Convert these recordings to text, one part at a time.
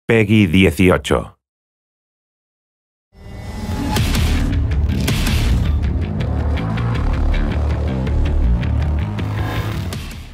Peggy 18.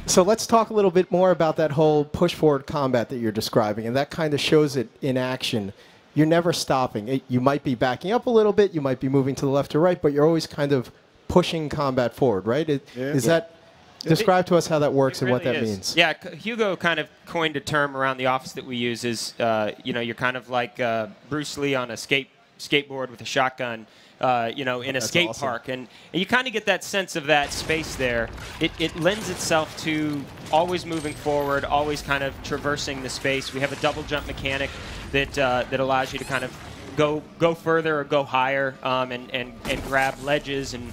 So let's talk a little bit more about that whole push-forward combat that you're describing, and that kind of shows it in action. You're never stopping. You might be backing up a little bit, you might be moving to the left or right, but you're always kind of pushing combat forward, right? Is that... Describe to us how that works and what that means. Yeah, Hugo kind of coined a term around the office that we use is, you're kind of like Bruce Lee on a skateboard with a shotgun, in a skate park. And you kind of get that sense of that space there. It lends itself to always moving forward, always kind of traversing the space. We have a double jump mechanic that allows you to kind of go further or go higher and grab ledges and,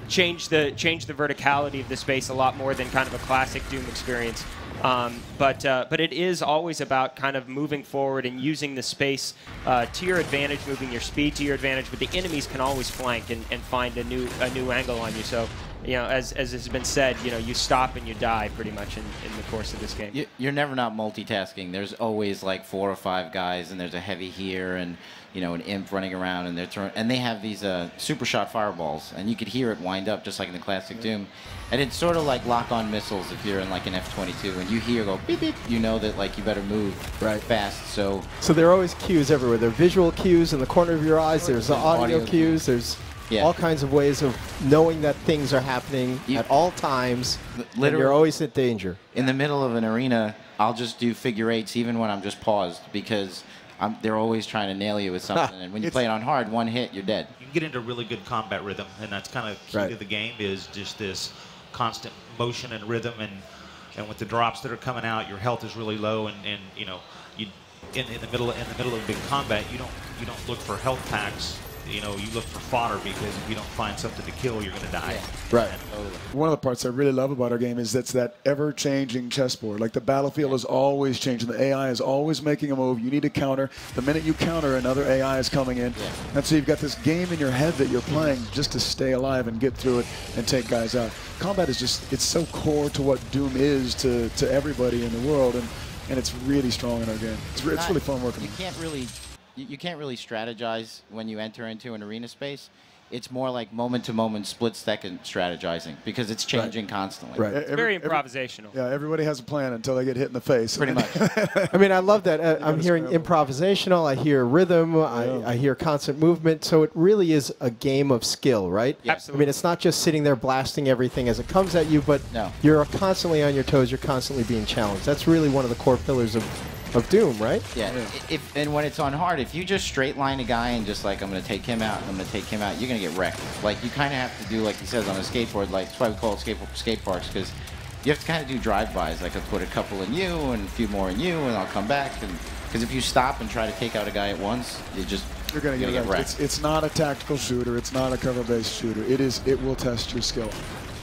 change the verticality of the space a lot more than kind of a classic Doom experience. But it is always about kind of moving forward and using the space to your advantage, moving your speed to your advantage. But the enemies can always flank and find a new angle on you. So, as has been said, you stop and you die pretty much in the course of this game. You're never not multitasking. There's always like 4 or 5 guys, and there's a heavy here, and an imp running around, and they're throwing, and they have these super shot fireballs, and you could hear it wind up just like in the classic Doom. And it's sort of like lock-on missiles if you're in like an F-22, and you hear go beep beep, you know that like you better move fast. So there are always cues everywhere. There are visual cues in the corner of your eyes. There's the audio cues. There's all kinds of ways of knowing that things are happening at all times. Literally, you're always in danger. In the middle of an arena, I'll just do figure eights even when I'm just paused because they're always trying to nail you with something. And when you play it on hard, one hit, you're dead. You can get into really good combat rhythm, and that's kind of key to the game is just this constant motion and rhythm. And with the drops that are coming out, your health is really low, and you in the middle of big combat, you don't look for health packs. You look for fodder because if you don't find something to kill, you're going to die. Right. One of the parts I really love about our game is that's that ever-changing chessboard. Like the battlefield is always changing. The AI is always making a move. You need to counter. The minute you counter, another AI is coming in. And so you've got this game in your head that you're playing just to stay alive and get through it and take guys out. Combat is just, it's so core to what Doom is to everybody in the world, and it's really strong in our game. It's really fun working. You can't really strategize when you enter into an arena space. It's more like moment-to-moment, split-second strategizing because it's changing constantly. Right. It's very improvisational. Everybody has a plan until they get hit in the face. Pretty much. I mean, I love that. I'm hearing improvisational. I hear rhythm. I hear constant movement. So it really is a game of skill, right? Yeah. Absolutely. I mean, it's not just sitting there blasting everything as it comes at you, but you're constantly on your toes. You're constantly being challenged. That's really one of the core pillars of Doom, right? Yeah. And when it's on hard, if you just straight line a guy and just like, I'm going to take him out, and I'm going to take him out, you're going to get wrecked. Like, you kind of have to do, like he says, on a skateboard, like, that's why we call it skate parks, because you have to kind of do drive-bys. Like, I'll put a couple in you and a few more in you, and I'll come back. Because if you stop and try to take out a guy at once, you're going to get wrecked. It's not a tactical shooter. It's not a cover-based shooter. It will test your skill.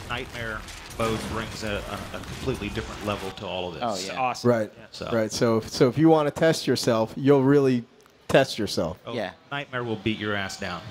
Nightmare mode brings a completely different level to all of this. Oh, yeah. Awesome. Right. Right. So if you want to test yourself, you'll really test yourself. Nightmare will beat your ass down.